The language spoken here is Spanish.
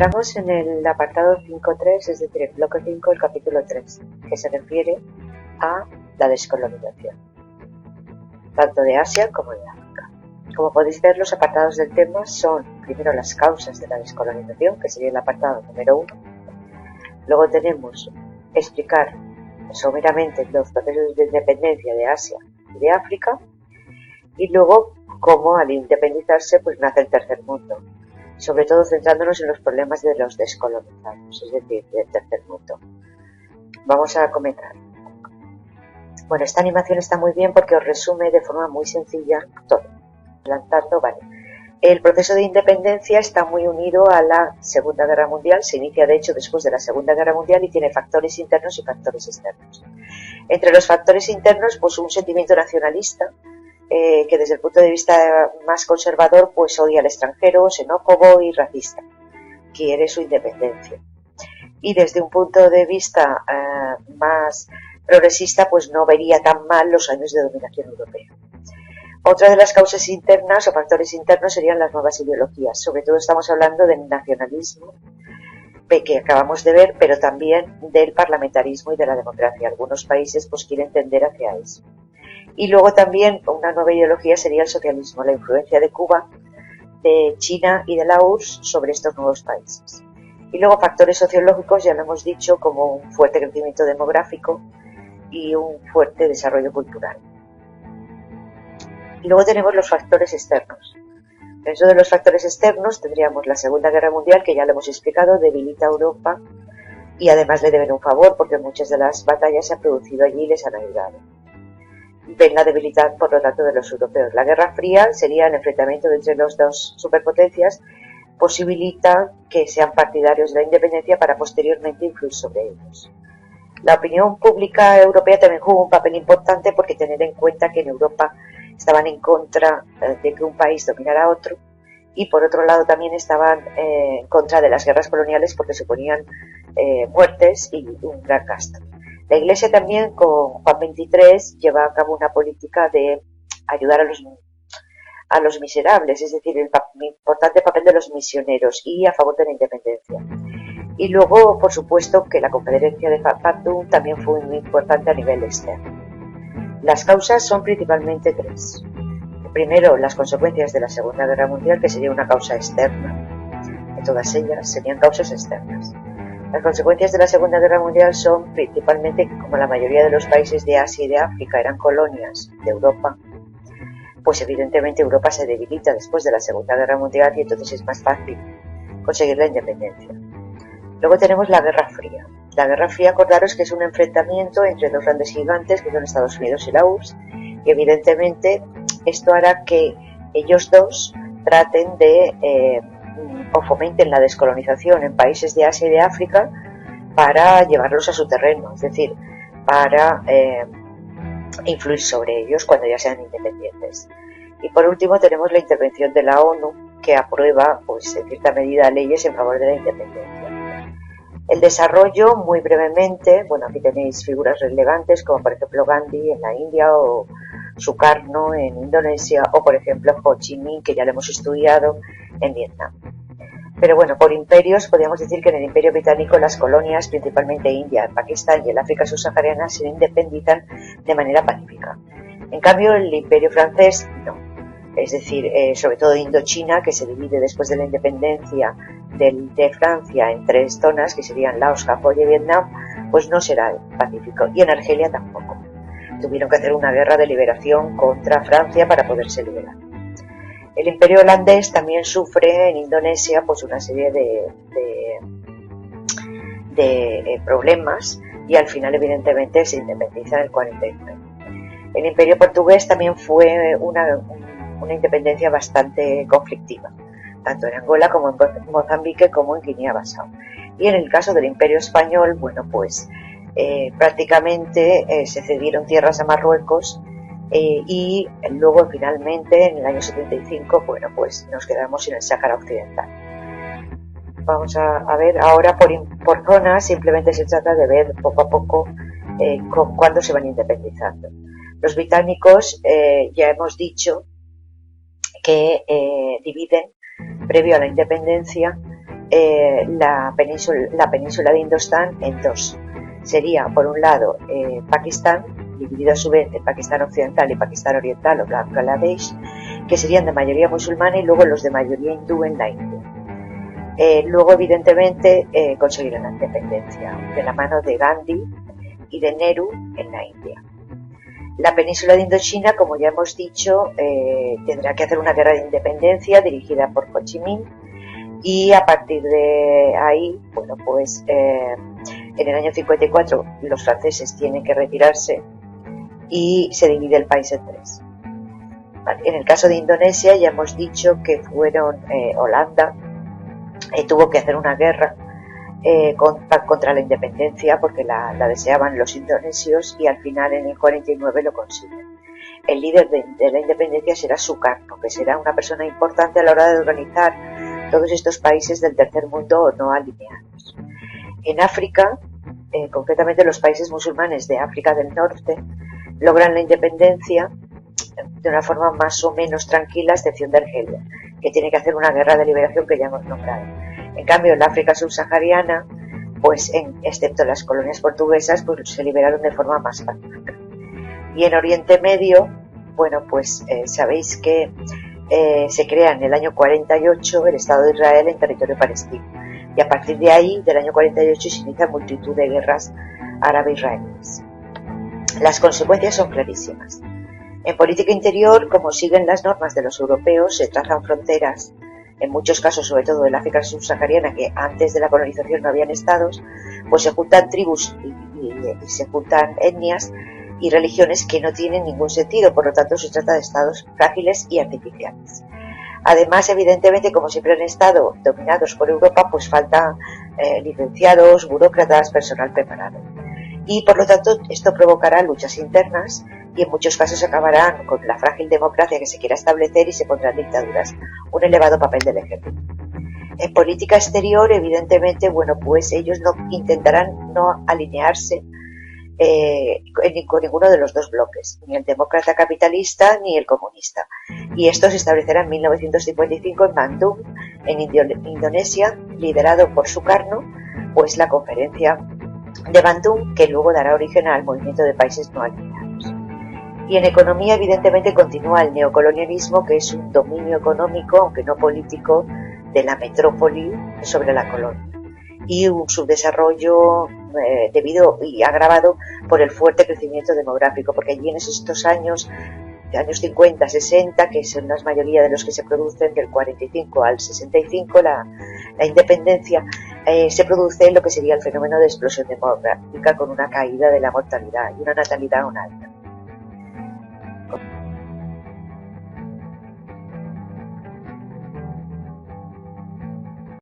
entramos en el apartado 5.3, es decir, el bloque 5, el capítulo 3, que se refiere a la descolonización, tanto de Asia como de África. Como podéis ver, los apartados del tema son primero las causas de la descolonización, que sería el apartado número 1. Luego tenemos explicar someramente los procesos de independencia de Asia y de África, y luego cómo al independizarse pues nace el tercer mundo, sobre todo centrándonos en los problemas de los descolonizados, es decir, del tercer mundo. Vamos a comentar. Bueno, esta animación está muy bien porque os resume de forma muy sencilla todo. Adelantando, vale. El proceso de independencia está muy unido a la Segunda Guerra Mundial, se inicia de hecho después de la Segunda Guerra Mundial y tiene factores internos y factores externos. Entre los factores internos, pues un sentimiento nacionalista, que desde el punto de vista más conservador pues odia al extranjero, xenófobo y racista, quiere su independencia. Y desde un punto de vista más progresista pues no vería tan mal los años de dominación europea. Otra de las causas internas o factores internos serían las nuevas ideologías, sobre todo estamos hablando del nacionalismo que acabamos de ver, pero también del parlamentarismo y de la democracia. Algunos países pues quieren tender hacia eso. Y luego también una nueva ideología sería el socialismo, la influencia de Cuba, de China y de la URSS sobre estos nuevos países. Y luego factores sociológicos, ya lo hemos dicho, como un fuerte crecimiento demográfico y un fuerte desarrollo cultural. Y luego tenemos los factores externos. Dentro de los factores externos tendríamos la Segunda Guerra Mundial, que ya lo hemos explicado, debilita a Europa y además le deben un favor porque muchas de las batallas se han producido allí y les han ayudado. Ven la debilidad, por lo tanto, de los europeos. La Guerra Fría sería el enfrentamiento entre las dos superpotencias, posibilita que sean partidarios de la independencia para posteriormente influir sobre ellos. La opinión pública europea también jugó un papel importante porque tener en cuenta que en Europa estaban en contra de que un país dominara a otro y por otro lado también estaban en contra de las guerras coloniales porque suponían muertes y un gran gasto. La Iglesia también, con Juan XXIII, lleva a cabo una política de ayudar a los miserables, es decir, el importante papel de los misioneros y a favor de la independencia. Y luego, por supuesto, que la conferencia de Bandung también fue muy importante a nivel externo. Las causas son principalmente tres. Primero, las consecuencias de la Segunda Guerra Mundial, que sería una causa externa. De todas ellas serían causas externas. Las consecuencias de la Segunda Guerra Mundial son principalmente que, como la mayoría de los países de Asia y de África eran colonias de Europa, pues evidentemente Europa se debilita después de la Segunda Guerra Mundial y entonces es más fácil conseguir la independencia. Luego tenemos la Guerra Fría. La Guerra Fría, acordaros que es un enfrentamiento entre dos grandes gigantes que son Estados Unidos y la URSS, y evidentemente esto hará que ellos dos traten de o fomenten la descolonización en países de Asia y de África para llevarlos a su terreno, es decir, para influir sobre ellos cuando ya sean independientes. Y por último tenemos la intervención de la ONU, que aprueba pues en cierta medida leyes en favor de la independencia. El desarrollo, muy brevemente, bueno, aquí tenéis figuras relevantes como por ejemplo Gandhi en la India o Sukarno en Indonesia o por ejemplo Ho Chi Minh, que ya lo hemos estudiado, en Vietnam. Pero bueno, por imperios podríamos decir que en el Imperio Británico las colonias, principalmente India, Pakistán y el África subsahariana, se independizan de manera pacífica. En cambio, el Imperio francés no. Es decir, sobre todo Indochina, que se divide después de la independencia de Francia en tres zonas, que serían Laos, Camboya y Vietnam, pues no será pacífico. Y en Argelia tampoco. Tuvieron que hacer una guerra de liberación contra Francia para poderse liberar. El Imperio holandés también sufre en Indonesia pues una serie de problemas y al final evidentemente se independiza en el 49. El Imperio portugués también fue una independencia bastante conflictiva, tanto en Angola como en Mozambique como en Guinea-Bissau. Y en el caso del Imperio español, bueno pues prácticamente se cedieron tierras a Marruecos y luego finalmente en el año 75 bueno pues nos quedamos sin el Sáhara Occidental. Vamos a ver ahora por zonas, simplemente se trata de ver poco a poco cuándo se van independizando. Los británicos ya hemos dicho que dividen previo a la independencia la península de Indostán en dos. Sería, por un lado, Pakistán, dividido a su vez en Pakistán occidental y Pakistán oriental o Bangladesh, que serían de mayoría musulmana, y luego los de mayoría hindú en la India. Luego, evidentemente, consiguieron la independencia de la mano de Gandhi y de Nehru en la India. La península de Indochina, como ya hemos dicho, tendrá que hacer una guerra de independencia dirigida por Ho Chi Minh, y a partir de ahí, bueno, pues en el año 54 los franceses tienen que retirarse y se divide el país en tres. En el caso de Indonesia ya hemos dicho que fueron Holanda, tuvo que hacer una guerra contra la independencia porque la deseaban los indonesios, y al final en el 49 lo consiguen. El líder de la independencia será Sukarno, que será una persona importante a la hora de organizar todos estos países del tercer mundo no alineados. En África, concretamente los países musulmanes de África del Norte, logran la independencia de una forma más o menos tranquila, a excepción de Argelia, que tiene que hacer una guerra de liberación que ya hemos nombrado. En cambio, en la África subsahariana, pues excepto las colonias portuguesas, pues se liberaron de forma más pacífica. Y en Oriente Medio, bueno, pues sabéis que se crea en el año 48 el Estado de Israel en territorio palestino, y a partir de ahí, del año 48, se inicia multitud de guerras árabe-israelíes. Las consecuencias son clarísimas. En política interior, como siguen las normas de los europeos, se trazan fronteras, en muchos casos, sobre todo en la África subsahariana, que antes de la colonización no habían estados, pues se juntan tribus y se juntan etnias y religiones que no tienen ningún sentido, por lo tanto se trata de estados frágiles y artificiales. Además, evidentemente, como siempre han estado dominados por Europa, pues faltan licenciados, burócratas, personal preparado. Y por lo tanto esto provocará luchas internas y en muchos casos acabarán con la frágil democracia que se quiera establecer y se pondrán dictaduras, un elevado papel del ejército. En política exterior, evidentemente, bueno, pues ellos intentarán no alinearse con ninguno de los dos bloques, ni el demócrata capitalista ni el comunista. Y esto se establecerá en 1955 en Bandung, en Indonesia, liderado por Sukarno, pues la conferencia de Bandung, que luego dará origen al movimiento de países no alineados. Y en economía, evidentemente, continúa el neocolonialismo, que es un dominio económico, aunque no político, de la metrópoli sobre la colonia, y un subdesarrollo debido y agravado por el fuerte crecimiento demográfico, porque allí en estos años 50, 60, que son la mayoría de los que se producen del 45 al 65, la independencia, se produce lo que sería el fenómeno de explosión demográfica, con una caída de la mortalidad y una natalidad aún alta.